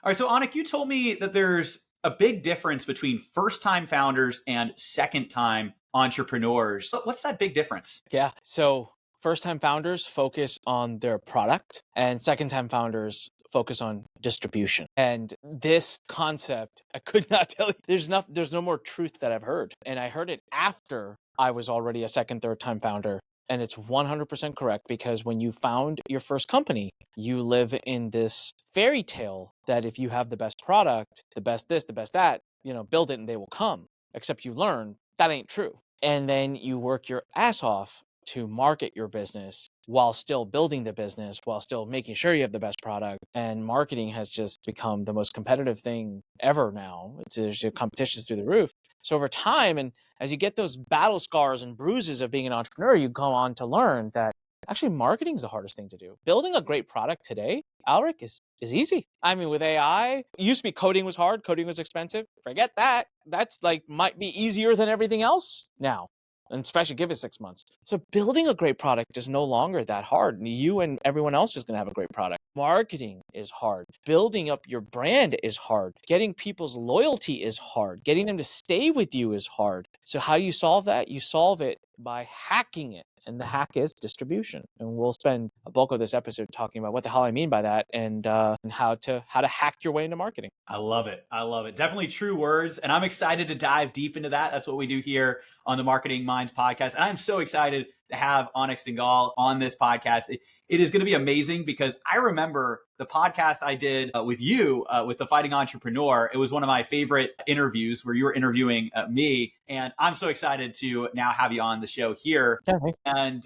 All right, so Anik, you told me that there's a big difference between first-time founders and second-time entrepreneurs. What's that big difference? Yeah. So first time founders focus on their product, and second time founders focus on distribution. And this concept, I could not tell you, there's no more truth that I've heard. And I heard it after I was already a second, third time founder. And it's 100% correct, because when you found your first company, you live in this fairy tale that if you have the best product, the best this, the best that, build it and they will come. Except you learn that ain't true. And then you work your ass off to market your business while still building the business, while still making sure you have the best product. And marketing has just become the most competitive thing ever now. There's competitions through the roof. So over time, and as you get those battle scars and bruises of being an entrepreneur, you go on to learn that actually marketing is the hardest thing to do. Building a great product today, Alric, is easy. I mean, with AI, it used to be coding was hard, coding was expensive. Forget that. That's might be easier than everything else now, and especially give it 6 months. So building a great product is no longer that hard. You and everyone else is going to have a great product. Marketing is hard. Building up your brand is hard. Getting people's loyalty is hard. Getting them to stay with you is hard. So how do you solve that? You solve it by hacking it. And the hack is distribution. And we'll spend a bulk of this episode talking about what the hell I mean by that, and how to hack your way into marketing. I love it. I love it. Definitely true words. And I'm excited to dive deep into that. That's what we do here on the Marketing Minds podcast. And I'm so excited to have Anik Singal on this podcast. It is going to be amazing, because I remember the podcast I did with you, with the Fighting Entrepreneur. It was one of my favorite interviews where you were interviewing me. And I'm so excited to now have you on the show here. Yeah, And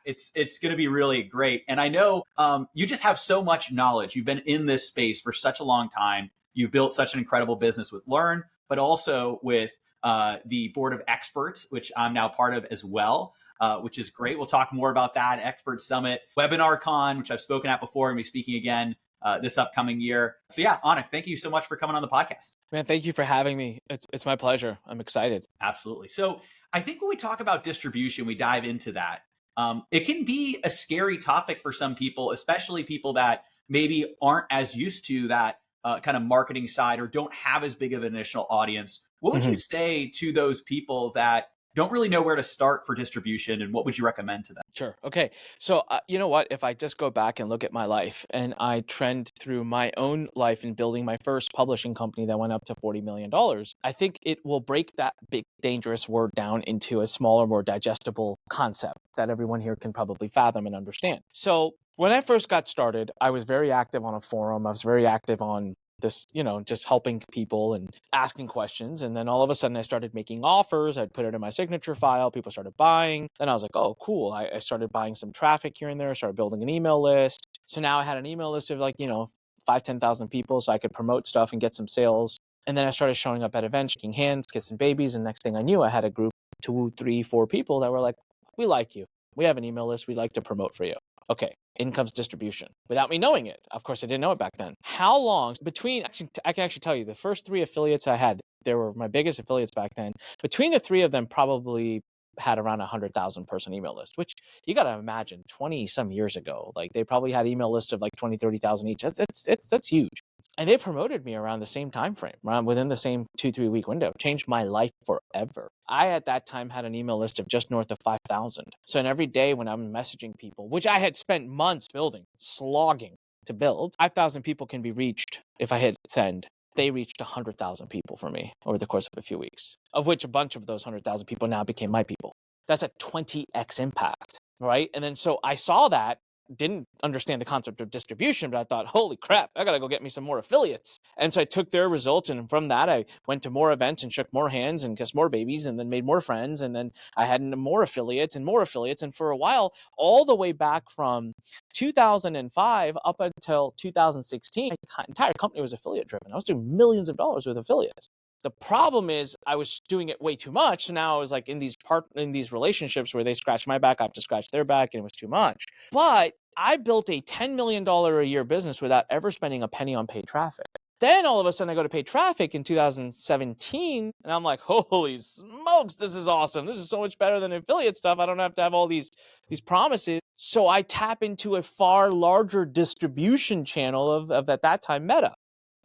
it's going to be really great. And I know you just have so much knowledge. You've been in this space for such a long time. You've built such an incredible business with Learn, but also with the board of experts, which I'm now part of as well, which is great. We'll talk more about that. Expert Summit, Webinar Con, which I've spoken at before, and be speaking again this upcoming year. So yeah, Anik, thank you so much for coming on the podcast. man, thank you for having me. It's my pleasure. I'm excited. Absolutely. So I think when we talk about distribution, we dive into that. It can be a scary topic for some people, especially people that maybe aren't as used to that kind of marketing side, or don't have as big of an initial audience. What would you say to those people that don't really know where to start for distribution, and what would you recommend to them? Sure. Okay. So, you know what? If I just go back and look at my life, and I trend through my own life in building my first publishing company that went up to $40 million, I think it will break that big, dangerous word down into a smaller, more digestible concept that everyone here can probably fathom and understand. So, when I first got started, I was very active on a forum. I was very active on this, just helping people and asking questions. And then all of a sudden I started making offers. I'd put it in my signature file. People started buying. Then I was like, oh, cool. I started buying some traffic here and there. I started building an email list. So now I had an email list of 10,000 people, so I could promote stuff and get some sales. And then I started showing up at events, shaking hands, kissing babies. And next thing I knew, I had a group, 2, 3, 4 people that were like, we like you. We have an email list. We'd like to promote for you. Okay, income's distribution. Without me knowing it. Of course, I didn't know it back then. How long between, I can actually tell you, the first 3 affiliates I had, they were my biggest affiliates back then. Between the 3 of them, probably had around 100,000 person email list, which you got to imagine 20 some years ago. Like, they probably had email lists of 20, 30,000 each. That's huge. And they promoted me around the same time frame, around within the same 2-3 week window. Changed my life forever. I at that time had an email list of just north of 5,000. So in every day when I'm messaging people, which I had spent months building, slogging to build, 5,000 people can be reached if I hit send. They reached 100,000 people for me over the course of a few weeks, of which a bunch of those 100,000 people now became my people. That's a 20x impact, right? And then so I saw that, didn't understand the concept of distribution, but I thought, holy crap, I got to go get me some more affiliates. And so I took their results, and from that, I went to more events and shook more hands and kissed more babies, and then made more friends. And then I had more affiliates. And for a while, all the way back from 2005 up until 2016, my entire company was affiliate driven. I was doing millions of dollars with affiliates. The problem is I was doing it way too much. So now I was in these relationships where they scratched my back, I have to scratch their back, and it was too much. But I built a $10 million a year business without ever spending a penny on paid traffic. Then all of a sudden I go to paid traffic in 2017, and I'm like, holy smokes, this is awesome. This is so much better than affiliate stuff. I don't have to have all these promises. So I tap into a far larger distribution channel of at that time Meta.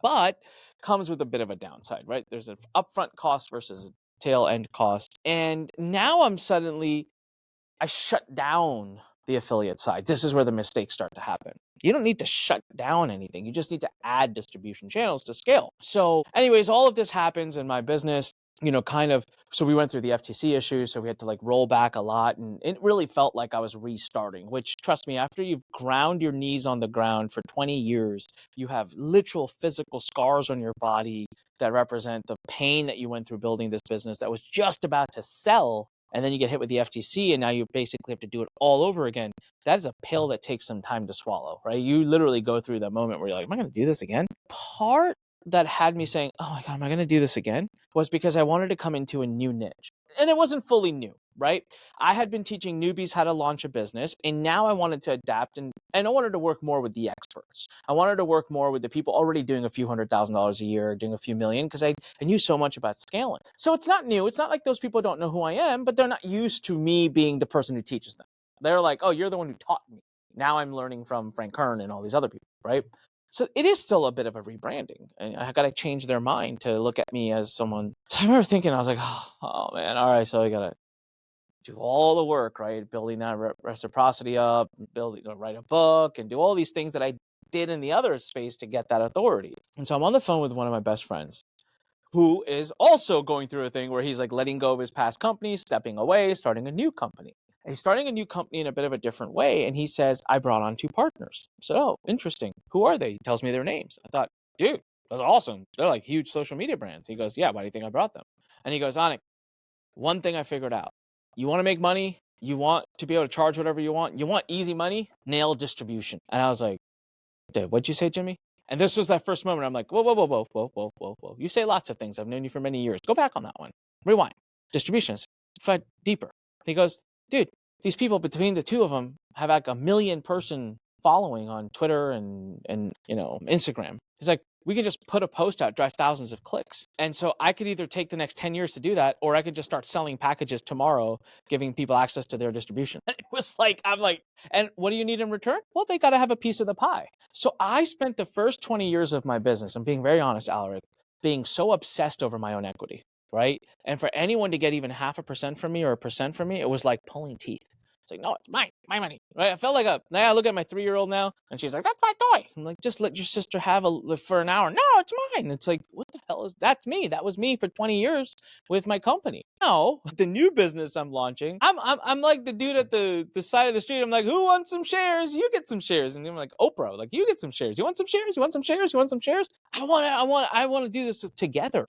but comes with a bit of a downside, right? There's an upfront cost versus a tail end cost. And now I shut down the affiliate side. This is where the mistakes start to happen. You don't need to shut down anything. You just need to add distribution channels to scale. So anyways, all of this happens in my business, so we went through the FTC issue, so we had to like roll back a lot, and it really felt like I was restarting, which, trust me, after you've ground your knees on the ground for 20 years, you have literal physical scars on your body that represent the pain that you went through building this business that was just about to sell, and then you get hit with the FTC, and now you basically have to do it all over again. That is a pill that takes some time to swallow, right? You literally go through that moment where you're like, am I going to do this again? Part that had me saying, oh my God, am I going to do this again? Was because I wanted to come into a new niche. And it wasn't fully new, right? I had been teaching newbies how to launch a business, and now I wanted to adapt, and I wanted to work more with the experts. I wanted to work more with the people already doing a few $100,000 a year, doing a few million, because I knew so much about scaling. So it's not new. It's not like those people don't know who I am, but they're not used to me being the person who teaches them. They're like, oh, you're the one who taught me. Now I'm learning from Frank Kern and all these other people, right? So it is still a bit of a rebranding, and I got to change their mind to look at me as someone. So I remember thinking, I was like, oh man, all right, so I got to do all the work, right? Building that reciprocity up, write a book, and do all these things that I did in the other space to get that authority. And so I'm on the phone with one of my best friends, who is also going through a thing where he's like letting go of his past company, stepping away, starting a new company. And he's starting a new company in a bit of a different way. And he says, I brought on 2 partners. I said, oh, interesting. Who are they? He tells me their names. I thought, dude, that's awesome. They're like huge social media brands. He goes, yeah, why do you think I brought them? And he goes, Anik, one thing I figured out. You want to make money? You want to be able to charge whatever you want? You want easy money? Nail distribution. And I was like, dude, what'd you say, Jimmy? And this was that first moment. I'm like, whoa, whoa, whoa, whoa, whoa, whoa, whoa, whoa. You say lots of things. I've known you for many years. Go back on that one. Rewind. Distributions. Fight deeper. He goes, dude, these people between the two of them have like 1 million person following on Twitter and Instagram. He's like, we could just put a post out, drive thousands of clicks. And so I could either take the next 10 years to do that, or I could just start selling packages tomorrow, giving people access to their distribution. And it was like, I'm like, and what do you need in return? Well, they got to have a piece of the pie. So I spent the first 20 years of my business, I'm being very honest, Alaric, being so obsessed over my own equity, right? And for anyone to get even 0.5% from me or 1% from me, it was like pulling teeth. It's like, no, it's mine, my money, right? I felt like now I look at my 3-year-old now, and she's like, that's my toy. I'm like, just let your sister have for an hour. No, it's mine. It's like, what the hell that's me. That was me for 20 years with my company. Now, the new business I'm launching, I'm like the dude at the side of the street. I'm like, who wants some shares? You get some shares. And I'm like, Oprah, like, you get some shares. You want some shares? You want some shares? You want some shares? I want to do this together.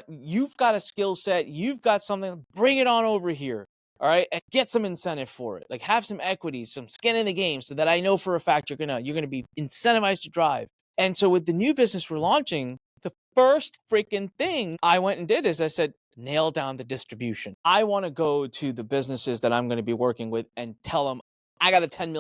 You've got a skill set. You've got something. Bring it on over here. All right, and get some incentive for it. Like, have some equity, some skin in the game, so that I know for a fact you're gonna be incentivized to drive. And so with the new business we're launching, the first freaking thing I went and did is I said, nail down the distribution. I want to go to the businesses that I'm going to be working with and tell them I got a $10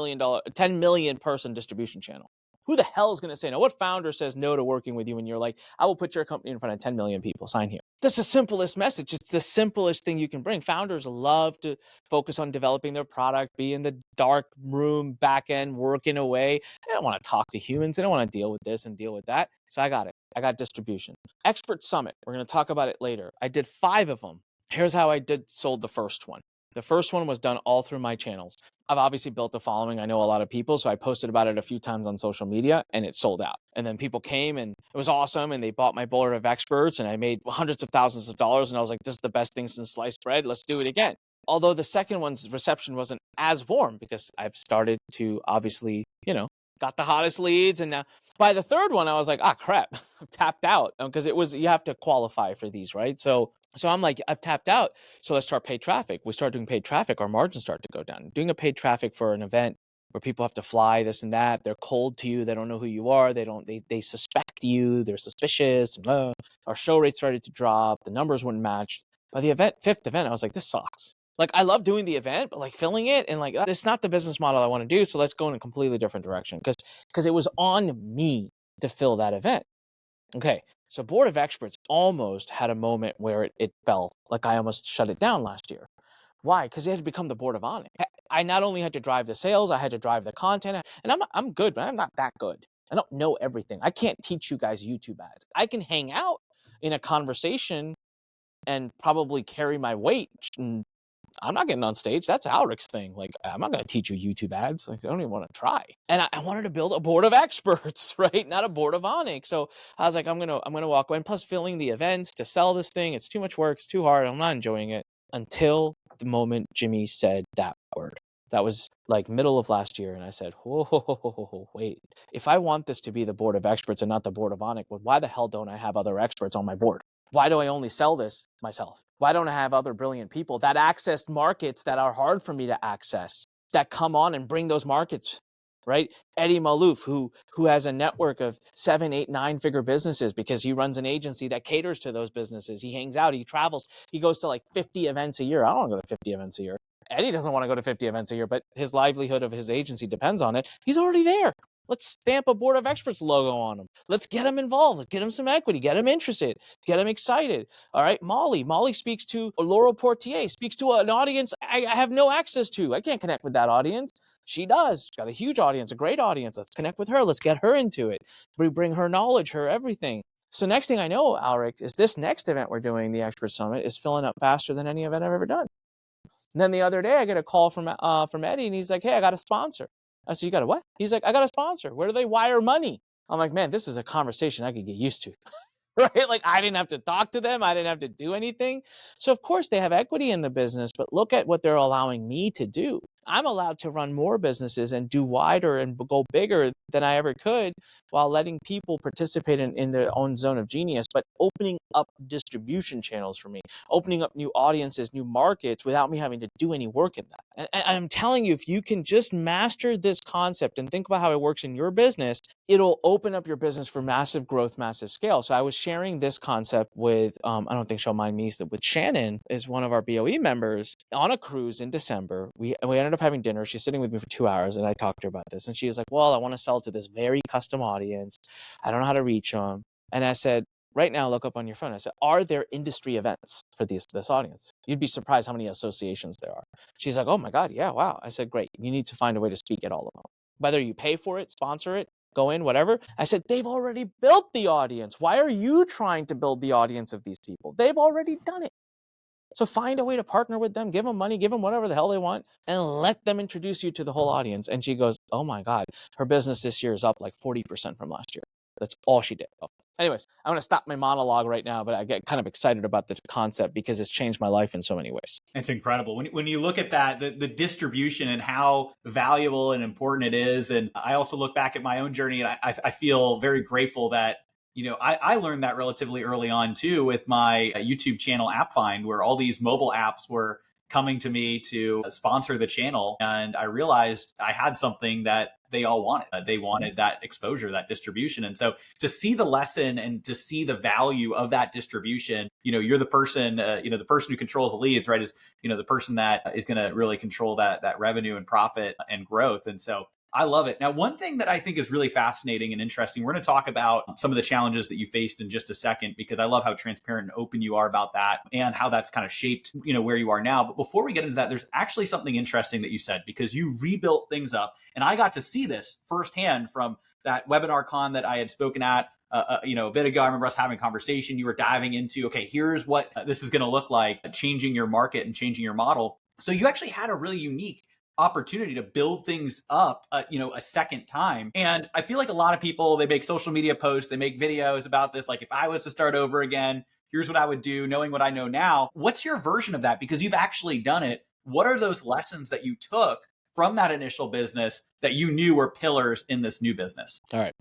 million person distribution channel. Who the hell is going to say no? What founder says no to working with you when you're like, I will put your company in front of 10 million people, sign here? That's the simplest message. It's the simplest thing you can bring. Founders love to focus on developing their product, be in the dark room, back end, working away. They don't want to talk to humans. They don't want to deal with this and deal with that. So I got it. I got distribution. Expert Summit. We're going to talk about it later. I did 5 of them. Here's how I sold the first one. The first one was done all through my channels. I've obviously built a following. I know a lot of people, so I posted about it a few times on social media, and it sold out. And then people came, and it was awesome, and they bought my board of experts, and I made hundreds of thousands of dollars, and I was like, this is the best thing since sliced bread. Let's do it again. Although the second one's reception wasn't as warm, because I've started to obviously, got the hottest leads, and now by the third one, I was like, crap, I've tapped out, because you have to qualify for these, right? So I'm like, I've tapped out. So let's start paid traffic. We start doing paid traffic. Our margins start to go down. Doing a paid traffic for an event where people have to fly, this and that. They're cold to you. They don't know who you are. They suspect you. They're suspicious. Our show rate started to drop. The numbers wouldn't match. By the 5th event, I was like, this sucks. Like, I love doing the event, but like filling it and like, it's not the business model I want to do. So let's go in a completely different direction. Because it was on me to fill that event. Okay. So Board of Experts almost had a moment where it fell. Like, I almost shut it down last year. Why? Because it had to become the Board of Anik. I not only had to drive the sales, I had to drive the content, and I'm good, but I'm not that good. I don't know everything. I can't teach you guys YouTube ads. I can hang out in a conversation and probably carry my weight. And I'm not getting on stage. That's Alric's thing. Like, I'm not going to teach you YouTube ads. Like, I don't even want to try. And I wanted to build a board of experts, right? Not a board of Anik. So I was like, I'm gonna walk away. And plus, filling the events to sell this thing, it's too much work. It's too hard. I'm not enjoying it. Until the moment Jimmy said that word. That was like middle of last year. And I said, whoa, wait. If I want this to be the board of experts and not the board of Anik, well, why the hell don't I have other experts on my board? Why do I only sell this myself? Why don't I have other brilliant people that access markets that are hard for me to access, that come on and bring those markets, right? Eddie Malouf, who has a network of 7, 8, 9-figure businesses because he runs an agency that caters to those businesses. He hangs out, he travels, he goes to like 50 events a year. I don't want to go to 50 events a year. Eddie doesn't want to go to 50 events a year, but his livelihood of his agency depends on it. He's already there. Let's stamp a board of experts logo on him. Let's get him involved. Let's get him some equity. Get him interested. Get him excited. All right. Molly speaks to Laurel Portier, speaks to an audience I have no access to. I can't connect with that audience. She does. She's got a huge audience, a great audience. Let's connect with her. Let's get her into it. We bring her knowledge, her everything. So next thing I know, Alric, is this next event we're doing, the Expert Summit, is filling up faster than any event I've ever done. And then the other day, I get a call from Eddie, and he's like, hey, I got a sponsor. I said, you got a what? He's like, I got a sponsor. Where do they wire money? I'm like, man, this is a conversation I could get used to. Right? Like, I didn't have to talk to them. I didn't have to do anything. So of course they have equity in the business, but look at what they're allowing me to do. I'm allowed to run more businesses and do wider and go bigger than I ever could, while letting people participate in their own zone of genius, but opening up distribution channels for me, opening up new audiences, new markets, without me having to do any work in that. And I'm telling you, if you can just master this concept and think about how it works in your business, it'll open up your business for massive growth, massive scale. So I was sharing this concept with, I don't think she'll mind me, with Shannon, is one of our BOE members, on a cruise in December. We ended up having dinner. She's sitting with me for 2 hours, and I talked to her about this. And she was like, well, I want to sell to this very custom audience. I don't know how to reach them. And I said, right now, look up on your phone. I said, are there industry events for this audience? You'd be surprised how many associations there are. She's like, oh my God, yeah, wow. I said, great. You need to find a way to speak at all of them. Whether you pay for it, sponsor it, go in, whatever. I said, they've already built the audience. Why are you trying to build the audience of these people? They've already done it. So find a way to partner with them, give them money, give them whatever the hell they want, and let them introduce you to the whole audience. And she goes, oh my God, her business this year is up like 40% from last year. That's all she did. Oh. Anyways, I'm going to stop my monologue right now, but I get kind of excited about the concept because it's changed my life in so many ways. It's incredible. When you look at that, the distribution and how valuable and important it is. And I also look back at my own journey, and I feel very grateful that, I learned that relatively early on too, with my YouTube channel AppFind, where all these mobile apps were coming to me to sponsor the channel. And I realized I had something that they all wanted. They wanted that exposure, that distribution. And so to see the lesson and to see the value of that distribution, you're the person, the person who controls the leads, right? Is, the person that is going to really control that revenue and profit and growth. And so I love it. Now, one thing that I think is really fascinating and interesting, we're going to talk about some of the challenges that you faced in just a second, because I love how transparent and open you are about that and how that's kind of shaped, where you are now. But before we get into that, there's actually something interesting that you said, because you rebuilt things up. And I got to see this firsthand from that webinar con that I had spoken at a bit ago. I remember us having a conversation. You were diving into, okay, here's what this is going to look like, changing your market and changing your model. So you actually had a really unique opportunity to build things up, a second time. And I feel like a lot of people, they make social media posts, they make videos about this. Like, if I was to start over again, here's what I would do, knowing what I know now. What's your version of that? Because you've actually done it. What are those lessons that you took from that initial business that you knew were pillars in this new business? All right.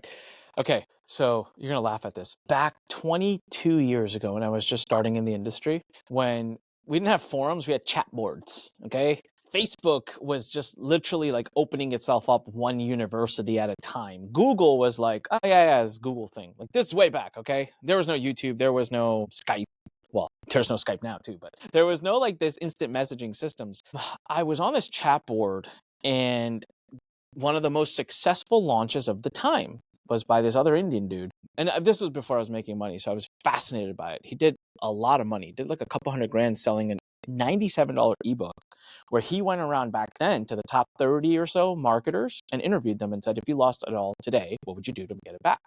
Okay. So you're going to laugh at this. Back 22 years ago, when I was just starting in the industry, when we didn't have forums, we had chat boards. Okay. Facebook was just literally like opening itself up one university at a time. Google was like, oh yeah, this Google thing. Like, this is way back, okay? There was no YouTube, there was no Skype. Well, there's no Skype now too, but there was no like this instant messaging systems. I was on this chat board, and one of the most successful launches of the time was by this other Indian dude. And this was before I was making money, so I was fascinated by it. He did a lot of money. He did like a couple $100,000 selling $97 ebook where he went around back then to the top 30 or so marketers and interviewed them and said, if you lost it all today, what would you do to get it back?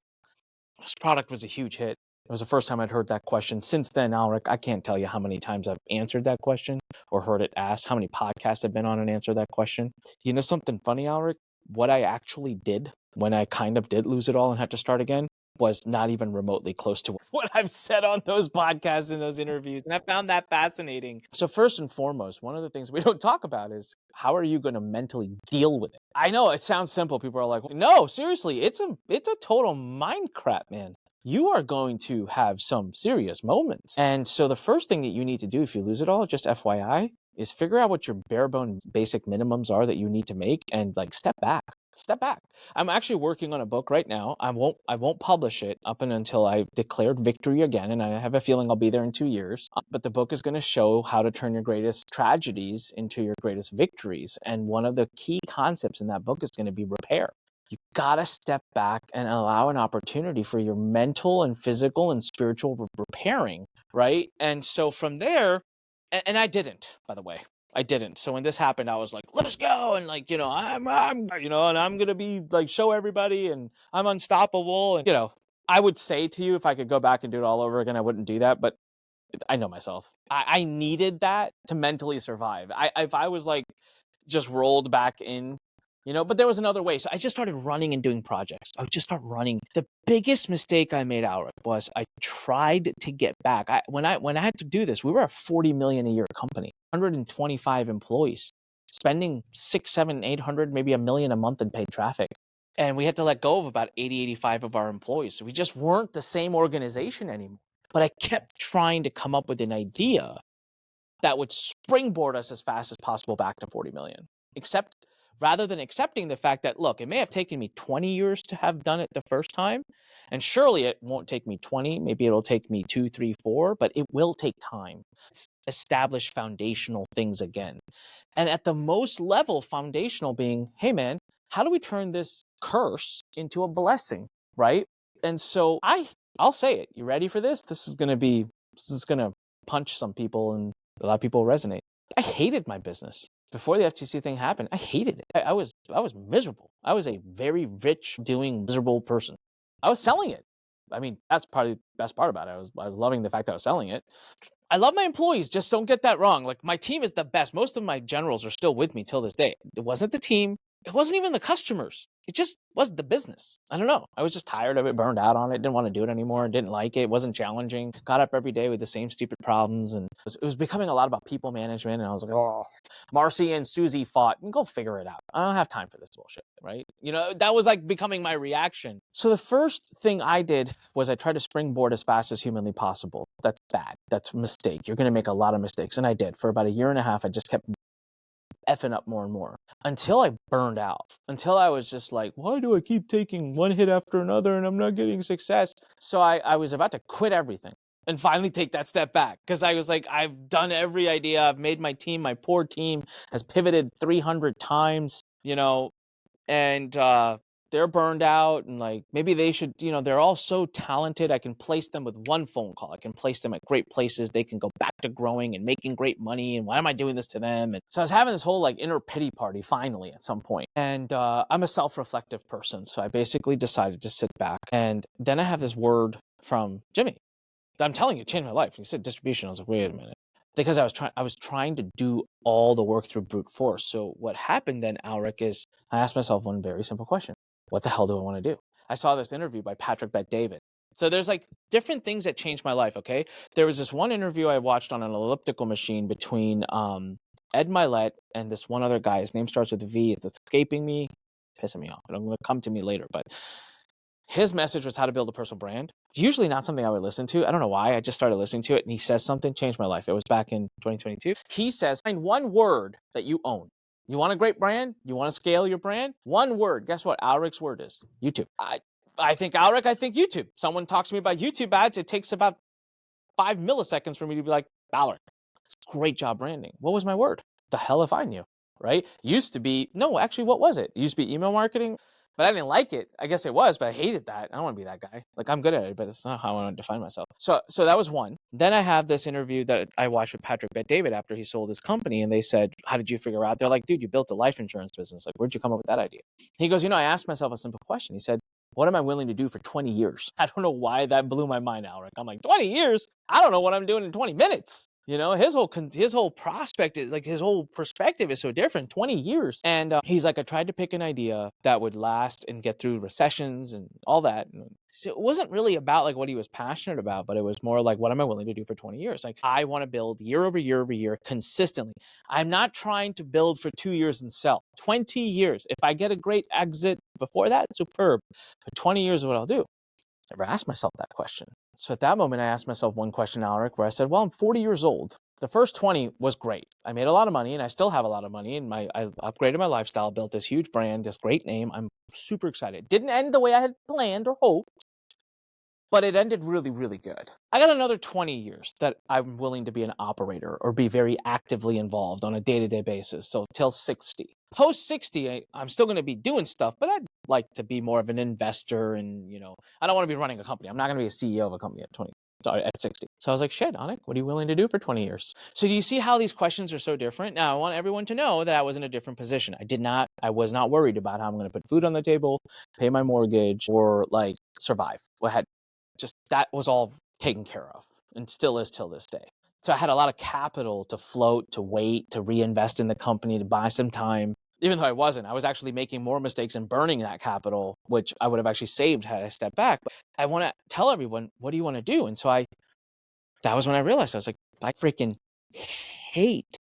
This product was a huge hit. It was the first time I'd heard that question. Since then, Alric, I can't tell you how many times I've answered that question or heard it asked, how many podcasts I've been on and answered that question. You know something funny, Alric? What I actually did when I kind of did lose it all and had to start again was not even remotely close to what I've said on those podcasts and those interviews. And I found that fascinating. So first and foremost, one of the things we don't talk about is how are you going to mentally deal with it? I know it sounds simple. People are like, no, seriously, it's a total mind crap, man. You are going to have some serious moments. And so the first thing that you need to do if you lose it all, just FYI, is figure out what your bare bone basic minimums are that you need to make and like step back. Step back. I'm actually working on a book right now. I won't publish it up until I've declared victory again, and I have a feeling I'll be there in 2 years. But the book is going to show how to turn your greatest tragedies into your greatest victories. And one of the key concepts in that book is going to be repair. You gotta step back and allow an opportunity for your mental and physical and spiritual repairing, right? And so from there, and I didn't, by the way. I didn't. So when this happened, I was like, let's go. And like, you know, I'm you know, and I'm going to be like, show everybody and I'm unstoppable. And, you know, I would say to you, if I could go back and do it all over again, I wouldn't do that. But I know myself. I needed that to mentally survive. If I was like just rolled back in, you know, but there was another way. So I just started running and doing projects. I would just start running. The biggest mistake I made, Alric, was I tried to get back. When I had to do this, we were a 40 million a year company, 125 employees, spending 6, 7, 800, maybe $1 million a month in paid traffic. And we had to let go of about 80, 85 of our employees. So we just weren't the same organization anymore. But I kept trying to come up with an idea that would springboard us as fast as possible back to 40 million. Except rather than accepting the fact that, look, it may have taken me 20 years to have done it the first time, and surely it won't take me 20, maybe it'll take me 2, 3, 4, but it will take time. It's establish foundational things again. And at the most level, foundational being, hey man, how do we turn this curse into a blessing, right? And so I'll say it. You ready for this? This is going to punch some people and a lot of people resonate. I hated my business. Before the FTC thing happened, I hated it. I was miserable. I was a very rich, doing, miserable person. I was selling it. I mean, that's probably the best part about it. I was loving the fact that I was selling it. I love my employees. Just don't get that wrong. Like, my team is the best. Most of my generals are still with me till this day. It wasn't the team. It wasn't even the customers. It just was the business. I don't know. I was just tired of it, burned out on it, didn't want to do it anymore, didn't like it, wasn't challenging. Got up every day with the same stupid problems, and it was becoming a lot about people management, and I was like, oh, Marcy and Susie fought, and go figure it out. I don't have time for this bullshit, right? You know, that was like becoming my reaction. So the first thing I did was I tried to springboard as fast as humanly possible. That's bad. That's a mistake. You're going to make a lot of mistakes, and I did. For about a year and a half, I just kept effing up more and more until I burned out, until I was just like, why do I keep taking one hit after another and I'm not getting success? So I was about to quit everything and finally take that step back, because I was like, I've done every idea. I've made my team, my poor team has pivoted 300 times, you know, and they're burned out, and like, maybe they should, you know, they're all so talented. I can place them with one phone call. I can place them at great places. They can go back to growing and making great money. And why am I doing this to them? And so I was having this whole like inner pity party finally at some point. And I'm a self-reflective person. So I basically decided to sit back. And then I have this word from Jimmy. I'm telling you, it changed my life. He said distribution. I was like, wait a minute. Because I was trying to do all the work through brute force. So what happened then, Alric, is I asked myself one very simple question. What the hell do I want to do? I saw this interview by Patrick Bet-David. So there's like different things that changed my life, okay? There was this one interview I watched on an elliptical machine between Ed Milet and this one other guy. His name starts with a V. It's escaping me. It's pissing me off. It's going to come to me later, but his message was how to build a personal brand. It's usually not something I would listen to. I don't know why. I just started listening to it, and he says something, changed my life. It was back in 2022. He says, find one word that you own. You want a great brand? You want to scale your brand? One word. Guess what Alric's word is? YouTube. I think Alric, I think YouTube. Someone talks to me about YouTube ads, it takes about 5 milliseconds for me to be like, Alric, great job branding. What was my word? The hell if I knew, right? Used to be, no, actually, what was it? It used to be email marketing. but I didn't like it. I guess it was, but I hated that. I don't want to be that guy. Like, I'm good at it, but it's not how I want to define myself. So that was one. Then I have this interview that I watched with Patrick Bet-David after he sold his company, and they said, "How did you figure out?" They're like, "Dude, you built a life insurance business. Like, where'd you come up with that idea?" He goes, I asked myself a simple question. He said, "What am I willing to do for 20 years?" I don't know why that blew my mind, Alric. I'm like, 20 years? I don't know what I'm doing in 20 minutes. His whole prospect is like, his whole perspective is so different. 20 years, and he's like, I tried to pick an idea that would last and get through recessions and all that. And so it wasn't really about like what he was passionate about, but it was more like, what am I willing to do for 20 years? Like, I want to build year over year over year consistently. I'm not trying to build for 2 years and sell. 20 years. If I get a great exit before that, superb. But 20 years is what I'll do. Never asked myself that question. So at that moment, I asked myself one question, Alric, where I said, well, I'm 40 years old. The first 20 was great. I made a lot of money, and I still have a lot of money, and I upgraded my lifestyle, built this huge brand, this great name. I'm super excited. Didn't end the way I had planned or hoped, but it ended really, really good. I got another 20 years that I'm willing to be an operator or be very actively involved on a day-to-day basis. So till 60. Post 60, I'm still going to be doing stuff, but I'd like to be more of an investor, and I don't want to be running a company. I'm not going to be a CEO of a company at 60. So I was like, shit, Anik, what are you willing to do for 20 years? So do you see how these questions are so different? Now, I want everyone to know that I was in a different position. I was not worried about how I'm going to put food on the table, pay my mortgage, or like survive. That was all taken care of, and still is till this day. So I had a lot of capital to float, to wait, to reinvest in the company, to buy some time. Even though I was actually making more mistakes and burning that capital, which I would have actually saved had I stepped back. But I want to tell everyone, what do you want to do? And so that was when I realized, I was like, I freaking hate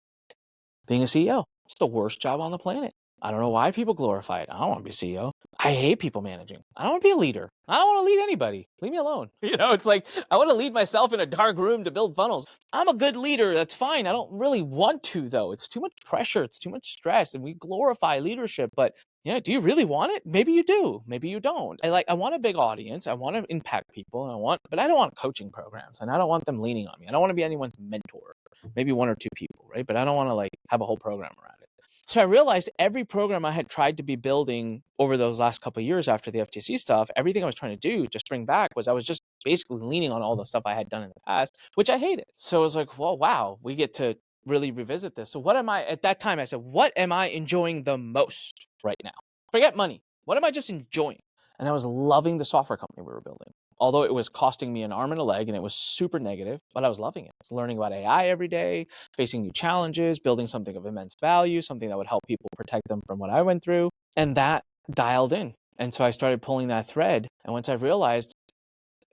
being a CEO. It's the worst job on the planet. I don't know why people glorify it. I don't want to be a CEO. I hate people managing. I don't want to be a leader. I don't want to lead anybody. Leave me alone. It's like, I want to lead myself in a dark room to build funnels. I'm a good leader. That's fine. I don't really want to, though. It's too much pressure. It's too much stress. And we glorify leadership. But yeah, do you really want it? Maybe you do. Maybe you don't. I want a big audience. I want to impact people. But I don't want coaching programs, and I don't want them leaning on me. I don't want to be anyone's mentor. Maybe one or two people, right? But I don't want to have a whole program around it. So I realized every program I had tried to be building over those last couple of years after the FTC stuff, everything I was trying to do, just bring back, was I was just basically leaning on all the stuff I had done in the past, which I hated. So I was like, well, wow, we get to really revisit this. So at that time, I said, what am I enjoying the most right now? Forget money. What am I just enjoying? And I was loving the software company we were building. Although it was costing me an arm and a leg, and it was super negative, but I was loving it. I was learning about AI every day, facing new challenges, building something of immense value, something that would help people protect them from what I went through. And that dialed in. And so I started pulling that thread. And once I realized,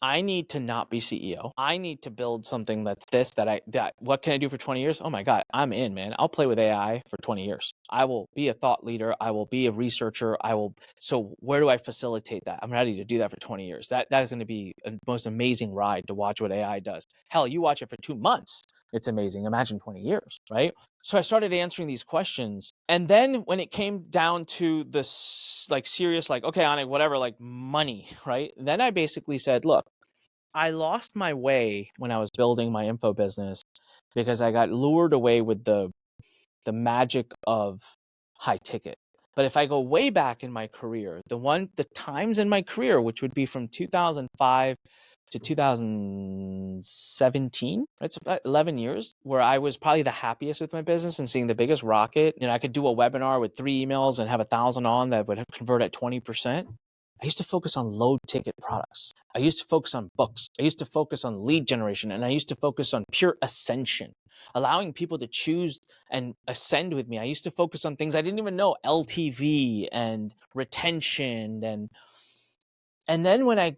I need to not be CEO. I need to build something what can I do for 20 years? Oh my God, I'm in, man. I'll play with AI for 20 years. I will be a thought leader. I will be a researcher. So where do I facilitate that? I'm ready to do that for 20 years. That is going to be a most amazing ride to watch what AI does. Hell, you watch it for 2 months. It's amazing. Imagine 20 years, right? So I started answering these questions. And then when it came down to this serious, okay, Anik, whatever, money, right? Then I basically said, look, I lost my way when I was building my info business because I got lured away with the magic of high ticket. But if I go way back in my career, the times in my career, which would be from 2005 to 2017, it's about 11 years, where I was probably the happiest with my business and seeing the biggest rocket. I could do a webinar with 3 emails and have 1,000 on that would convert at 20%. I used to focus on low ticket products. I used to focus on books. I used to focus on lead generation, and I used to focus on pure ascension, allowing people to choose and ascend with me. I used to focus on things I didn't even know, LTV and retention. And then when I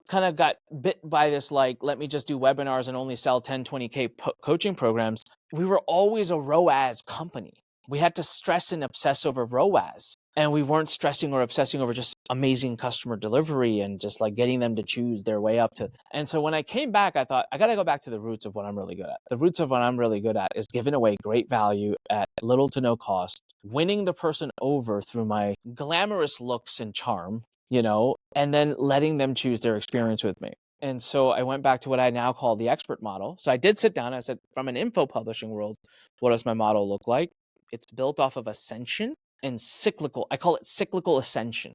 kind of got bit by this, let me just do webinars and only sell 10, 20K coaching programs, we were always a ROAS company. We had to stress and obsess over ROAS. And we weren't stressing or obsessing over just amazing customer delivery and just getting them to choose their way up to. And so when I came back, I thought, I got to go back to the roots of what I'm really good at. The roots of what I'm really good at is giving away great value at little to no cost, winning the person over through my glamorous looks and charm, and then letting them choose their experience with me. And so I went back to what I now call the expert model. So I did sit down. I said, from an info publishing world, what does my model look like? It's built off of ascension and cyclical. I call it cyclical ascension.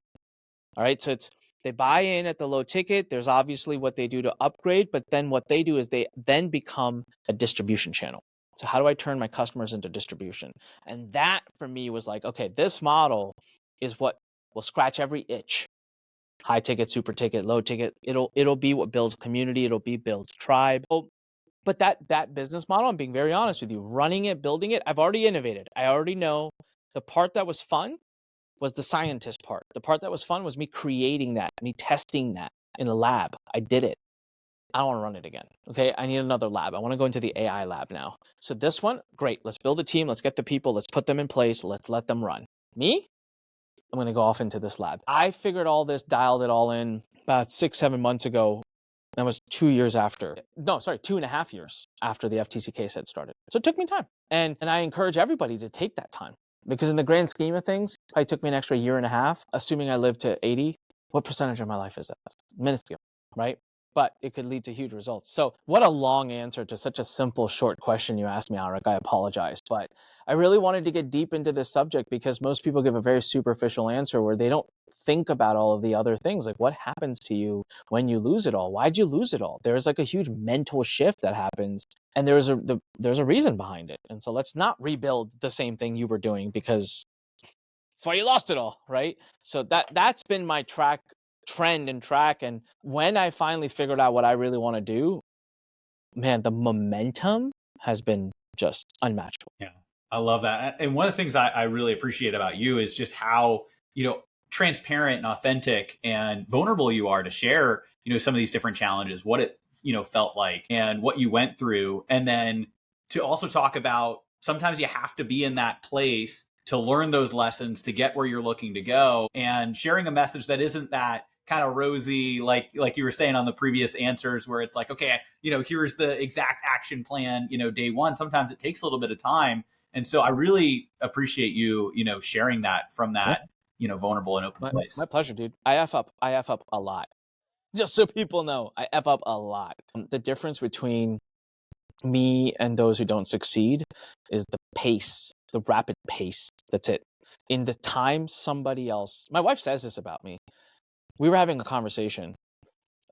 All right. So they buy in at the low ticket. There's obviously what they do to upgrade, but then what they do is they then become a distribution channel. So how do I turn my customers into distribution? And that for me was like, okay, this model is what will scratch every itch. High ticket, super ticket, low ticket. It'll be what builds community. It'll be builds tribe. But that business model, I'm being very honest with you, running it, building it, I've already innovated. I already know the part that was fun was the scientist part. The part that was fun was me creating that, me testing that in a lab. I did it. I don't want to run it again. Okay. I need another lab. I want to go into the AI lab now. So this one, great. Let's build a team. Let's get the people. Let's put them in place. Let's let them run. Me, I'm going to go off into this lab. I figured all this, dialed it all in about 6-7 months ago. That was 2 years after. No, sorry, 2.5 years after the FTC case had started. So it took me time. And I encourage everybody to take that time. Because in the grand scheme of things, it probably took me an extra 1.5 years, assuming I live to 80. What percentage of my life is that? Minuscule, right? But it could lead to huge results. So what a long answer to such a simple, short question you asked me, Arik. I apologize. But I really wanted to get deep into this subject because most people give a very superficial answer where they don't think about all of the other things. Like what happens to you when you lose it all? Why'd you lose it all? There's like a huge mental shift that happens and there's a reason behind it. And so let's not rebuild the same thing you were doing because that's why you lost it all, right? So that's been my trend and track. And when I finally figured out what I really want to do, man, the momentum has been just unmatchable. Yeah, I love that. And one of the things I really appreciate about you is just how, transparent and authentic and vulnerable you are to share, some of these different challenges, what it, felt like and what you went through. And then to also talk about sometimes you have to be in that place to learn those lessons to get where you're looking to go, and sharing a message that isn't that kind of rosy, like you were saying on the previous answers, where it's like, okay, here's the exact action plan, day one. Sometimes it takes a little bit of time. And so I really appreciate you, sharing that from Yeah, that, vulnerable and open place. my pleasure, dude. I F up a lot. Just so people know, I F up a lot. The difference between me and those who don't succeed is the pace, the rapid pace. That's it. In the time somebody else, my wife says this about me. We were having a conversation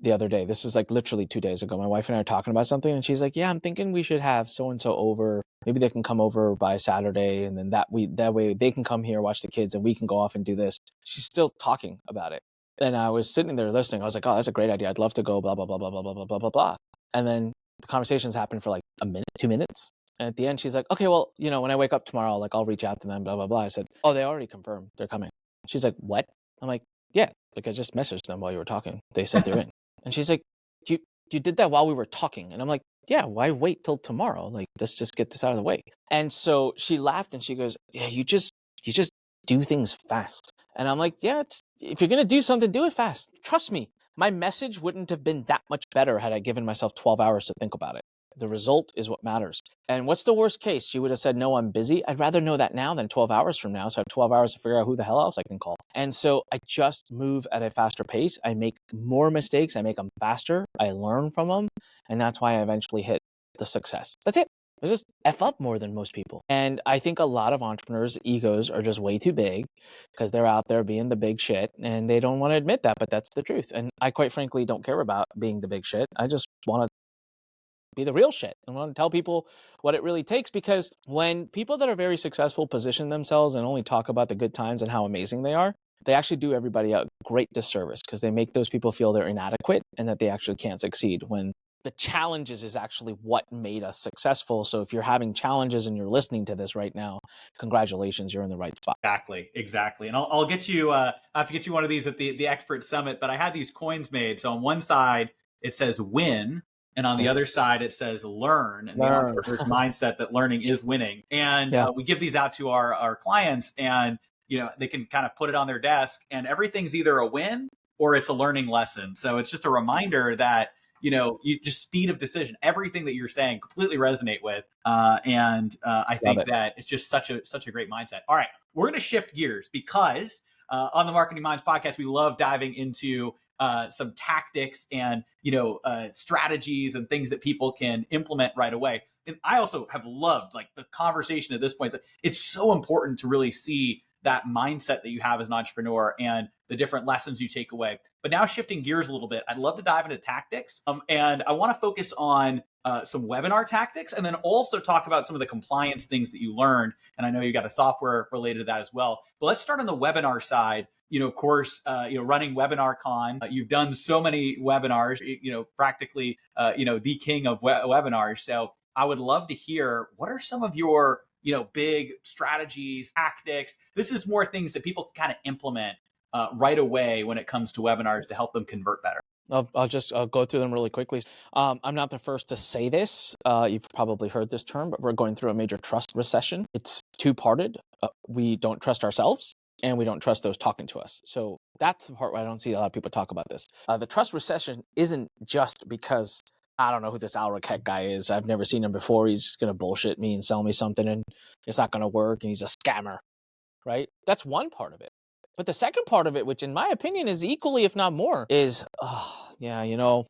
the other day. This is like literally 2 days ago. My wife and I are talking about something, and she's like, "Yeah, I'm thinking we should have so and so over. Maybe they can come over by Saturday, and then that way they can come here, watch the kids, and we can go off and do this." She's still talking about it, and I was sitting there listening. I was like, "Oh, that's a great idea. I'd love to go." Blah blah blah blah blah blah blah blah blah blah. And then the conversations happened for like a minute, 2 minutes. And at the end, she's like, "Okay, well, when I wake up tomorrow, like I'll reach out to them." Blah blah blah. I said, "Oh, they already confirmed they're coming." She's like, "What?" I'm like, "Yeah, like I just messaged them while you were talking. They said they're in." And she's like, you did that while we were talking. And I'm like, yeah, why wait till tomorrow? Like, let's just get this out of the way. And so she laughed and she goes, yeah, you just do things fast. And I'm like, yeah, if you're going to do something, do it fast. Trust me, my message wouldn't have been that much better had I given myself 12 hours to think about it. The result is what matters. And what's the worst case? She would have said, no, I'm busy. I'd rather know that now than 12 hours from now. So I have 12 hours to figure out who the hell else I can call. And so I just move at a faster pace. I make more mistakes. I make them faster. I learn from them. And that's why I eventually hit the success. That's it. I just F up more than most people. And I think a lot of entrepreneurs' egos are just way too big because they're out there being the big shit and they don't want to admit that, but that's the truth. And I quite frankly don't care about being the big shit. I just want to be the real shit. I want to tell people what it really takes, because when people that are very successful position themselves and only talk about the good times and how amazing they are, they actually do everybody a great disservice because they make those people feel they're inadequate and that they actually can't succeed when the challenges is actually what made us successful. So if you're having challenges and you're listening to this right now, congratulations, you're in the right spot. Exactly. And I'll get you, I have to get you one of these at the expert summit, but I had these coins made. So on one side, it says win. And on the other side, it says learn, and the entrepreneur's mindset that learning is winning. And we give these out to our clients, and they can kind of put it on their desk, and everything's either a win or it's a learning lesson. So it's just a reminder that you just speed of decision, everything that you're saying completely resonate with. And I think that it's just such a great mindset. All right, we're going to shift gears because on the Marketing Minds podcast, we love diving into some tactics and strategies and things that people can implement right away. And I also have loved like the conversation at this point. It's so important to really see that mindset that you have as an entrepreneur and the different lessons you take away. But now shifting gears a little bit, I'd love to dive into tactics. And I want to focus on some webinar tactics, and then also talk about some of the compliance things that you learned. And I know you got a software related to that as well. But let's start on the webinar side. Of course, running WebinarCon, you've done so many webinars, practically, the king of webinars. So I would love to hear, what are some of your, big strategies, tactics? This is more things that people kind of implement right away when it comes to webinars to help them convert better. I'll just go through them really quickly. I'm not the first to say this. You've probably heard this term, but we're going through a major trust recession. It's two-parted. We don't trust ourselves, and we don't trust those talking to us. So that's the part where I don't see a lot of people talk about this. The trust recession isn't just because I don't know who this Alricek guy is. I've never seen him before. He's going to bullshit me and sell me something, and it's not going to work, and he's a scammer, right? That's one part of it. But the second part of it, which in my opinion is equally, if not more, is, remember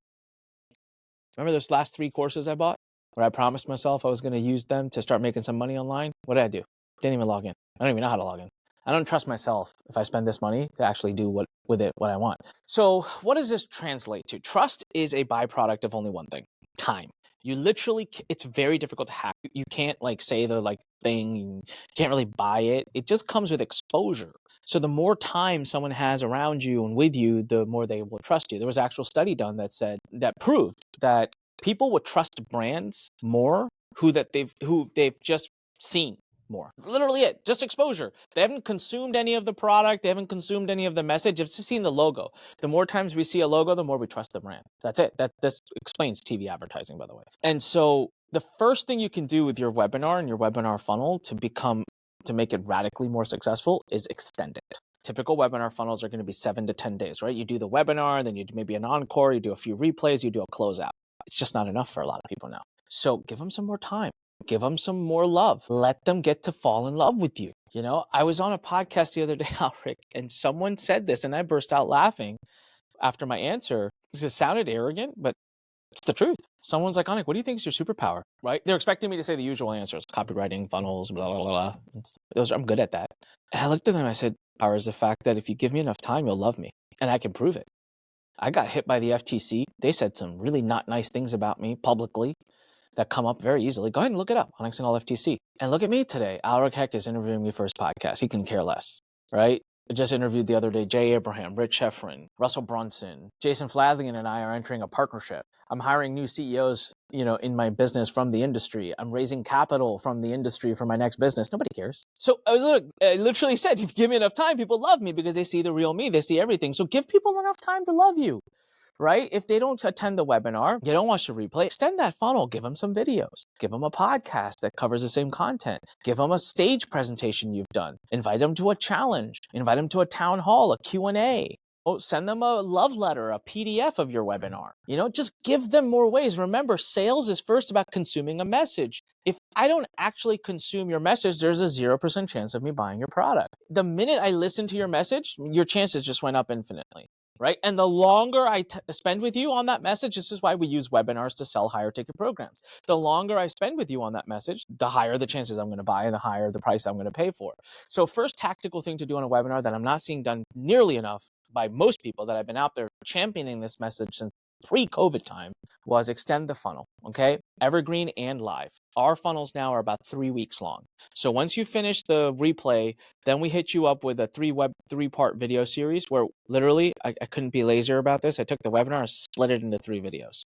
those last 3 courses I bought where I promised myself I was going to use them to start making some money online? What did I do? Didn't even log in. I don't even know how to log in. I don't trust myself if I spend this money to actually do what I want. So what does this translate to? Trust is a byproduct of only one thing: time. You literally, it's very difficult to hack. You can't say the thing, you can't really buy it. It just comes with exposure. So the more time someone has around you and with you, the more they will trust you. There was an actual study done that proved that people would trust brands more who they've just seen more. Literally it, just exposure. They haven't consumed any of the product. They haven't consumed any of the message. They've just seen the logo. The more times we see a logo, the more we trust the brand. That's it. This explains TV advertising, by the way. And so the first thing you can do with your webinar and your webinar funnel to make it radically more successful is extend it. Typical webinar funnels are going to be 7 to 10 days, right? You do the webinar, then you do maybe an encore, you do a few replays, you do a closeout. It's just not enough for a lot of people now. So give them some more time. Give them some more love. Let them get to fall in love with you. I was on a podcast the other day, Alric, and someone said this, and I burst out laughing after my answer because it sounded arrogant, but it's the truth. Someone's like, Anik, what do you think is your superpower? Right? They're expecting me to say the usual answers: copywriting, funnels, blah, blah, blah, blah. I'm good at that. And I looked at them and I said, power is the fact that if you give me enough time, you'll love me. And I can prove it. I got hit by the FTC. They said some really not nice things about me publicly that come up very easily. Go ahead and look it up, Anik Singal FTC. And look at me today. Alricek is interviewing me for his podcast. He can care less, right? I just interviewed the other day Jay Abraham, Rich Heffron, Russell Brunson. Jason Fladley and I are entering a partnership. I'm hiring new CEOs, in my business from the industry. I'm raising capital from the industry for my next business. Nobody cares. So I literally said, if you give me enough time, people love me because they see the real me. They see everything. So give people enough time to love you. Right? If they don't attend the webinar, you don't watch the replay, extend that funnel, give them some videos, give them a podcast that covers the same content, give them a stage presentation you've done, invite them to a challenge, invite them to a town hall, a Q&A. Send them a love letter, a PDF of your webinar. Just give them more ways. Remember, sales is first about consuming a message. If I don't actually consume your message, there's a 0% chance of me buying your product. The minute I listen to your message, your chances just went up infinitely. Right? And the longer I spend with you on that message, this is why we use webinars to sell higher ticket programs. The longer I spend with you on that message, the higher the chances I'm going to buy and the higher the price I'm going to pay for. So first tactical thing to do on a webinar that I'm not seeing done nearly enough by most people that I've been out there championing this message since pre-COVID time was extend the funnel, okay? Evergreen and live. Our funnels now are about 3 weeks long. So once you finish the replay, then we hit you up with a 3-part video series where literally, I couldn't be lazier about this. I took the webinar and split it into 3 videos,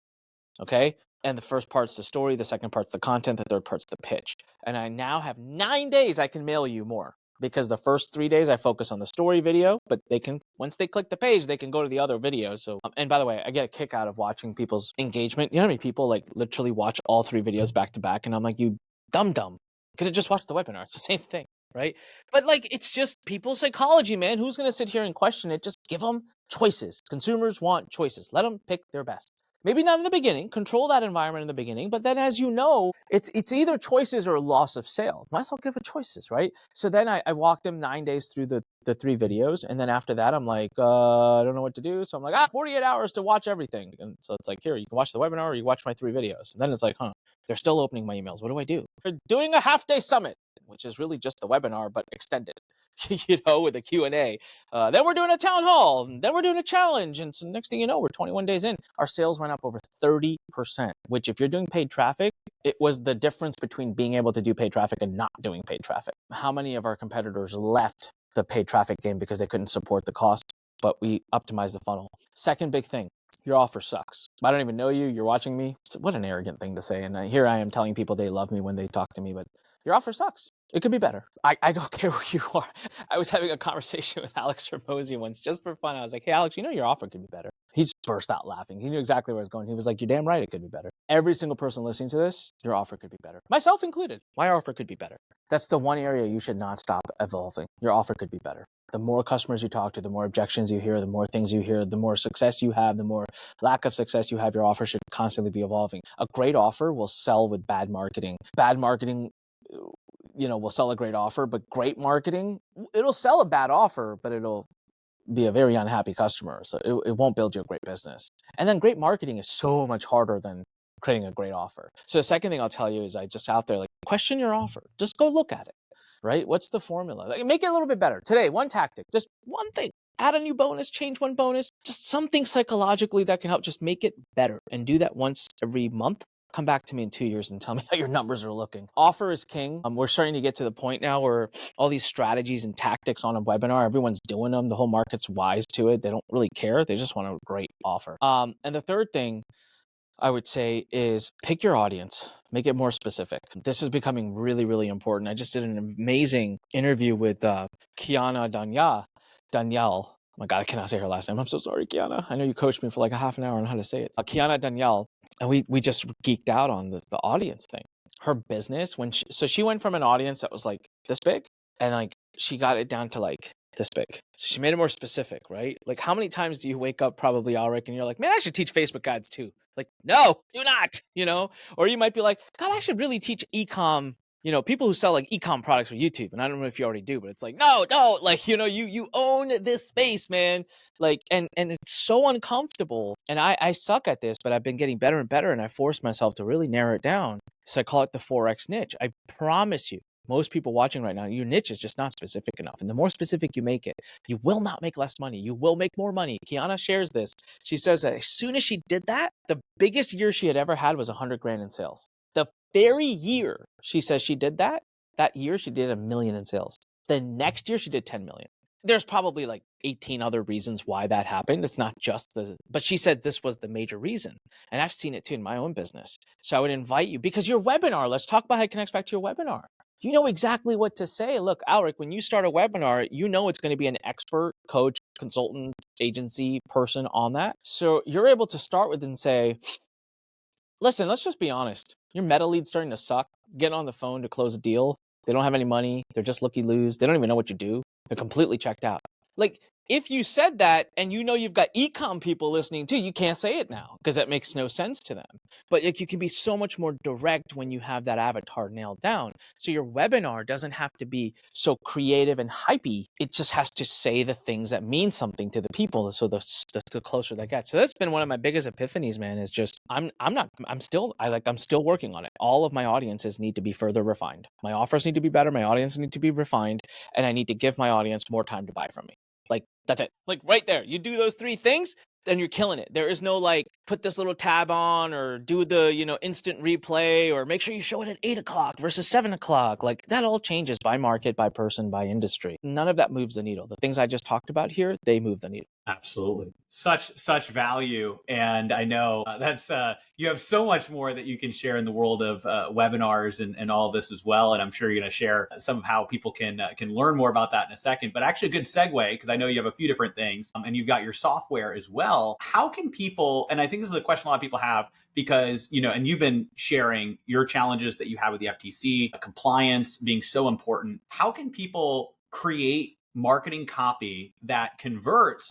okay? And the first part's the story, the second part's the content, the third part's the pitch. And I now have 9 days I can mail you more. Because the first 3 days I focus on the story video, but they can, once they click the page, they can go to the other videos. So, and by the way, I get a kick out of watching people's engagement. You know how many people literally watch all 3 videos back to back? And I'm like, you dumb. Could have just watched the webinar. It's the same thing, right? But it's just people's psychology, man. Who's going to sit here and question it? Just give them choices. Consumers want choices. Let them pick their best. Maybe not in the beginning, control that environment in the beginning, but then as you know, it's either choices or loss of sale. Might as well give it choices, right? So then I walk them 9 days through the 3 videos. And then after that, I'm like, I don't know what to do. So I'm like, 48 hours to watch everything. And so it's like, here, you can watch the webinar or you watch my 3 videos. And then it's like, they're still opening my emails. What do I do? They're doing a half-day summit. which is really just the webinar, but extended, with a Q&A. Then we're doing a town hall, and then we're doing a challenge. And so next thing you know, we're 21 days in. Our sales went up over 30%, which if you're doing paid traffic, it was the difference between being able to do paid traffic and not doing paid traffic. How many of our competitors left the paid traffic game because they couldn't support the cost? But we optimized the funnel. Second big thing, your offer sucks. I don't even know you. You're watching me. What an arrogant thing to say. And here I am telling people they love me when they talk to me, but your offer sucks. It could be better. I don't care who you are. I was having a conversation with Alex Ramosi once just for fun. I was like, hey, Alex, your offer could be better. He just burst out laughing. He knew exactly where I was going. He was like, you're damn right it could be better. Every single person listening to this, your offer could be better. Myself included. My offer could be better. That's the one area you should not stop evolving. Your offer could be better. The more customers you talk to, the more objections you hear, the more things you hear, the more success you have, the more lack of success you have, your offer should constantly be evolving. A great offer will sell with bad marketing. Bad marketing, will sell a great offer, but great marketing, it'll sell a bad offer, but it'll be a very unhappy customer. So it won't build you a great business. And then great marketing is so much harder than creating a great offer. So the second thing I'll tell you is I just out there, question your offer. Just go look at it. Right? What's the formula? Make it a little bit better. Today, one tactic, just one thing. Add a new bonus, change one bonus, just something psychologically that can help just make it better. And do that once every month. Come back to me in 2 years and tell me how your numbers are looking. Offer is king. We're starting to get to the point now where all these strategies and tactics on a webinar, everyone's doing them. The whole market's wise to it. They don't really care. They just want a great offer. And the third thing I would say is pick your audience, make it more specific. This is becoming really, really important. I just did an amazing interview with Kiana Danielle. Oh my God, I cannot say her last name. I'm so sorry, Kiana. I know you coached me for like a half an hour on how to say it. Kiana Danielle. And we just geeked out on the audience thing. Her business, so she went from an audience that was like this big, and she got it down to like this big. So she made it more specific, right? Like how many times do you wake up probably, Alric, and you're like, man, I should teach Facebook ads too. Like, no, do not, or you might be like, God, I should really teach e-com, people who sell like e-com products for YouTube. And I don't know if you already do, but it's like, no, you own this space, man. And it's so uncomfortable. And I suck at this, but I've been getting better and better. And I forced myself to really narrow it down. So I call it the 4X niche. I promise you, most people watching right now, your niche is just not specific enough. And the more specific you make it, you will not make less money. You will make more money. Kiana shares this. She says that as soon as she did that, the biggest year she had ever had was 100 grand in sales. The very year she says she did that year she did $1 million in sales. The next year she did 10 million. There's probably like 18 other reasons why that happened. It's not just but she said this was the major reason. And I've seen it too in my own business. So I would invite you, because your webinar, let's talk about how it connects back to your webinar. You know exactly what to say. Look, Alric, when you start a webinar, it's going to be an expert, coach, consultant, agency person on that. So you're able to start with and say, listen, let's just be honest. Your meta lead's starting to suck. Getting on the phone to close a deal. They don't have any money. They're just looky-loos. They don't even know what you do. They're completely checked out. If you said that and you've got e-com people listening too, you can't say it now because that makes no sense to them. But you can be so much more direct when you have that avatar nailed down. So your webinar doesn't have to be so creative and hypey. It just has to say the things that mean something to the people. So the closer that gets. So that's been one of my biggest epiphanies, man, is just I'm still working on it. All of my audiences need to be further refined. My offers need to be better. My audience need to be refined. And I need to give my audience more time to buy from me. That's it. Right there. You do those 3 things, then you're killing it. There is no put this little tab on or do the, instant replay or make sure you show it at 8 o'clock versus 7 o'clock. That all changes by market, by person, by industry. None of that moves the needle. The things I just talked about here, they move the needle. Absolutely. Such value. And I know that's you have so much more that you can share in the world of webinars and all this as well. And I'm sure you're going to share some of how people can learn more about that in a second. But actually a good segue, because I know you have a few different things and you've got your software as well. How can people, and I think this is a question a lot of people have, because, and you've been sharing your challenges that you have with the FTC, compliance being so important. How can people create marketing copy that converts,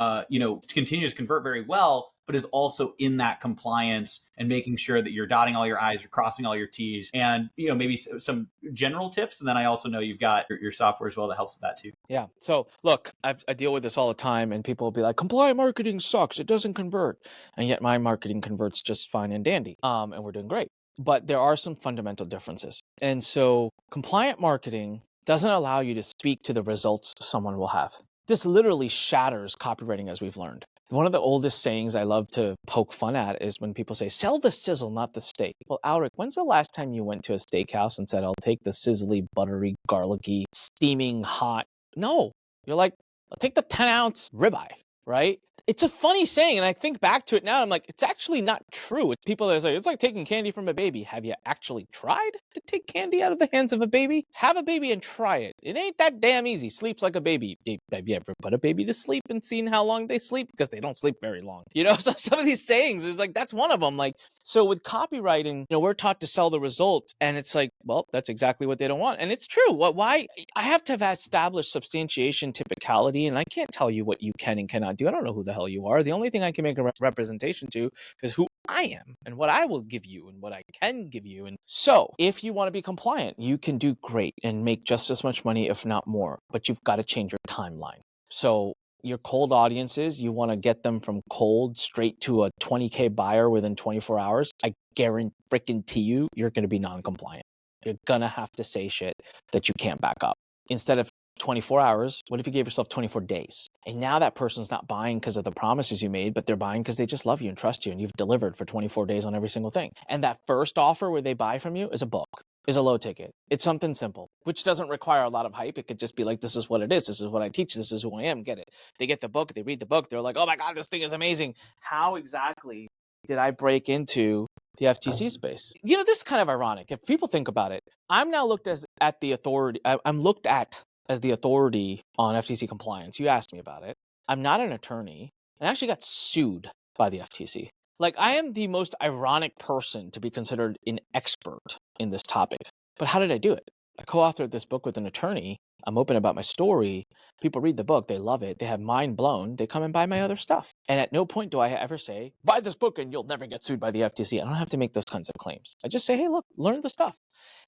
continues to convert very well, but is also in that compliance and making sure that you're dotting all your I's, you're crossing all your T's, and, maybe some general tips. And then I also know you've got your software as well that helps with that too. Yeah. So look, I deal with this all the time, and people will be like, compliant marketing sucks. It doesn't convert. And yet my marketing converts just fine and dandy. And we're doing great. But there are some fundamental differences. And so compliant marketing doesn't allow you to speak to the results someone will have. This literally shatters copywriting as we've learned. One of the oldest sayings I love to poke fun at is when people say, sell the sizzle, not the steak. Well, Alric, when's the last time you went to a steakhouse and said, I'll take the sizzly, buttery, garlicky, steaming hot? No. You're like, I'll take the 10-ounce ribeye, right? It's a funny saying, and I think back to it now, and I'm like, it's actually not true. It's people that say, it's like taking candy from a baby. Have you actually tried to take candy out of the hands of a baby? Have a baby and try it. It ain't that damn easy. Sleeps like a baby. Have you ever put a baby to sleep and seen how long they sleep? Because they don't sleep very long. You know, so some of these sayings is like, that's one of them. Like, so with copywriting, you know, we're taught to sell the result, and it's like, well, that's exactly what they don't want. And it's true. Why? I have to have established substantiation, typicality, and I can't tell you what you can and cannot do. I don't know who the hell you are. The only thing I can make a representation to is who I am and what I will give you and what I can give you. And so if you want to be compliant, you can do great and make just as much money, if not more, but you've got to change your timeline. So your cold audiences, you want to get them from cold straight to a 20K buyer within 24 hours. I guarantee you, you're going to be non-compliant. You're going to have to say shit that you can't back up. Instead of 24 hours, what if you gave yourself 24 days? And now that person's not buying because of the promises you made, but they're buying because they just love you and trust you, and you've delivered for 24 days on every single thing. And that first offer where they buy from you is a book, is a low ticket. It's something simple, which doesn't require a lot of hype. It could just be like, this is what it is. This is what I teach. This is who I am. Get it. They get the book. They read the book. They're like, oh my God, this thing is amazing. How exactly did I break into the FTC space? You know, this is kind of ironic. If people think about it, I'm now looked at the authority. I'm looked at as the authority on FTC compliance. You asked me about it. I'm not an attorney, and I actually got sued by the FTC. Like, I am the most ironic person to be considered an expert in this topic. But how did I do it? I co-authored this book with an attorney. I'm open about my story. People read the book. They love it. They have mind blown. They come and buy my other stuff. And at no point do I ever say, buy this book and you'll never get sued by the FTC. I don't have to make those kinds of claims. I just say, hey, look, learn the stuff.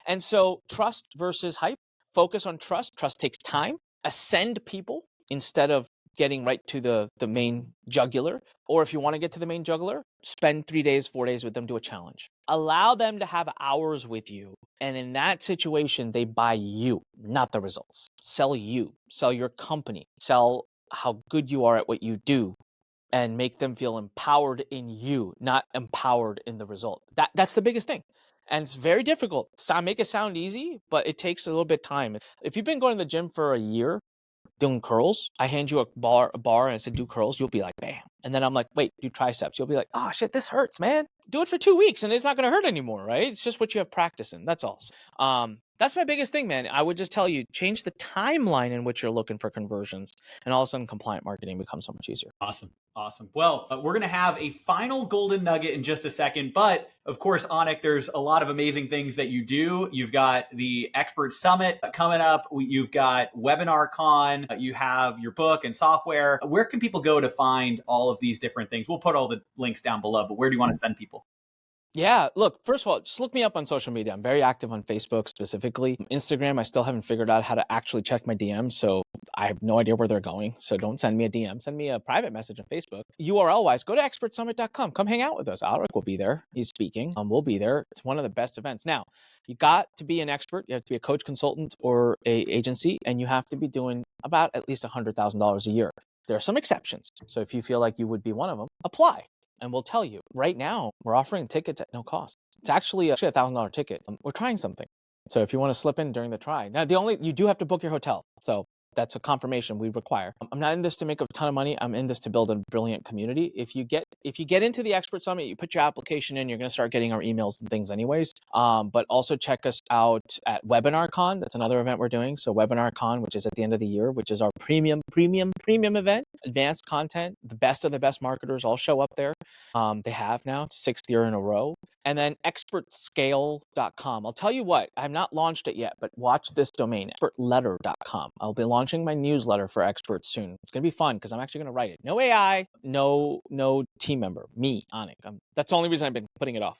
And so trust versus hype. Focus on trust. Trust takes time. Ascend people instead of getting right to the main jugular. Or if you want to get to the main jugular, spend 3 days, 4 days with them, do a challenge. Allow them to have hours with you. And in that situation, they buy you, not the results. Sell you, sell your company, sell how good you are at what you do, and make them feel empowered in you, not empowered in the result. That's the biggest thing. And it's very difficult. So make it sound easy, but it takes a little bit of time. If you've been going to the gym for a year doing curls, I hand you a bar and I said, do curls. You'll be like, bam. And then I'm like, wait, do triceps. You'll be like, oh shit, this hurts, man. Do it for 2 weeks and it's not going to hurt anymore, right? It's just what you have practice in. That's all. That's my biggest thing, man. I would just tell you, change the timeline in which you're looking for conversions, and all of a sudden compliant marketing becomes so much easier. Awesome. Awesome. Well, we're going to have a final golden nugget in just a second. But of course, Anik, there's a lot of amazing things that you do. You've got the Expert Summit coming up. You've got Webinar Con. You have your book and software. Where can people go to find all of these different things? We'll put all the links down below, but where do you want to send people? Yeah, look, first of all, just look me up on social media. I'm very active on Facebook specifically. Instagram, I still haven't figured out how to actually check my DMs, so I have no idea where they're going. So don't send me a DM. Send me a private message on Facebook. URL-wise, go to expertsummit.com. Come hang out with us. Alric will be there. He's speaking. We'll be there. It's one of the best events. Now, you got to be an expert. You have to be a coach, consultant, or a agency, and you have to be doing about at least $100,000 a year. There are some exceptions. So if you feel like you would be one of them, apply. And we'll tell you right now, we're offering tickets at no cost. It's actually a $1,000 ticket. We're trying something. So if you want to slip in during the try, now you do have to book your hotel. So that's a confirmation we require. I'm not in this to make a ton of money. I'm in this to build a brilliant community. If you get into the Expert Summit, you put your application in, you're going to start getting our emails and things anyways. But also check us out at Webinar Con. That's another event we're doing. So Webinar Con, which is at the end of the year, which is our premium event, advanced content. The best of the best marketers all show up there. They have now, it's 6th year in a row. And then expertscale.com. I'll tell you what, I've not launched it yet, but watch this domain, expertletter.com. I'll be launching my newsletter for experts soon. It's going to be fun because I'm actually going to write it. No AI, no team member, me, Anik. That's the only reason I've been putting it off.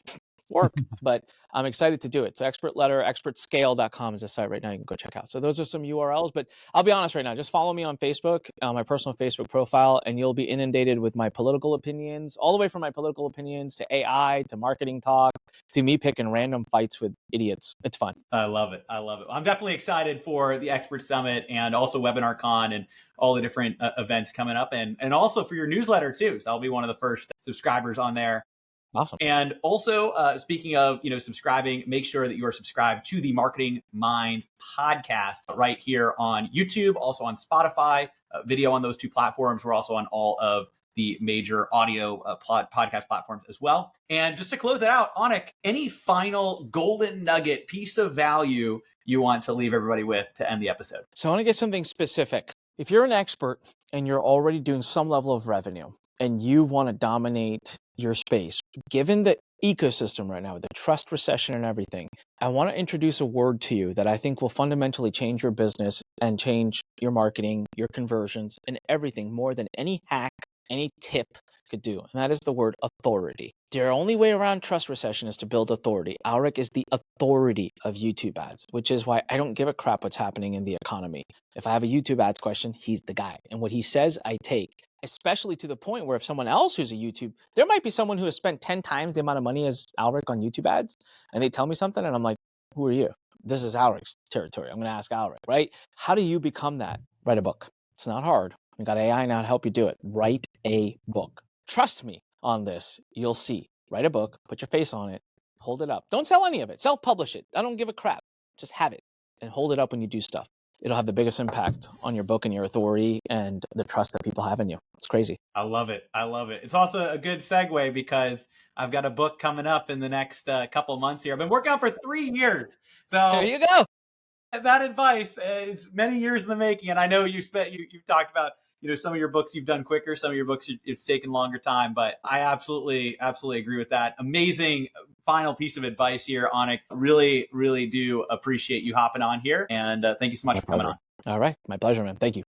work, but I'm excited to do it. So expertscale.com is the site right now you can go check out. So those are some URLs, but I'll be honest right now, just follow me on Facebook, my personal Facebook profile, and you'll be inundated with my political opinions, all the way from my political opinions to AI, to marketing talk, to me picking random fights with idiots. It's fun. I love it. I love it. I'm definitely excited for the Expert Summit and also Webinar Con and all the different events coming up, and also for your newsletter too. So I'll be one of the first subscribers on there. Awesome. And also, speaking of, subscribing, make sure that you are subscribed to the Marketing Minds podcast right here on YouTube, also on Spotify, video on those two platforms. We're also on all of the major audio podcast platforms as well. And just to close it out, Anik, any final golden nugget piece of value you want to leave everybody with to end the episode? So I want to get something specific. If you're an expert and you're already doing some level of revenue and you want to dominate your space, given the ecosystem right now, the trust recession and everything, I want to introduce a word to you that I think will fundamentally change your business and change your marketing, your conversions, and everything more than any hack, any tip could do. And that is the word authority. The only way around trust recession is to build authority. Alrik is the authority of YouTube ads, which is why I don't give a crap what's happening in the economy. If I have a YouTube ads question, he's the guy. And what he says, I take. Especially to the point where if someone else who's a YouTube, there might be someone who has spent 10 times the amount of money as Alrik on YouTube ads, and they tell me something, and I'm like, who are you? This is Alrik's territory. I'm going to ask Alrik, right? How do you become that? Write a book. It's not hard. We got AI now to help you do it. Write a book. Trust me on this. You'll see. Write a book, put your face on it, hold it up. Don't sell any of it. Self-publish it. I don't give a crap. Just have it and hold it up when you do stuff. It'll have the biggest impact on your book and your authority and the trust that people have in you. It's crazy. I love it. I love it. It's also a good segue because I've got a book coming up in the next couple of months here. I've been working on it for 3 years. So there you go. That advice is many years in the making. And I know you've talked about, some of your books you've done quicker, some of your books it's taken longer time, but I absolutely agree with that. Amazing final piece of advice here, Anik. Really, really do appreciate you hopping on here. And thank you so much for coming on. All right. My pleasure, man. Thank you.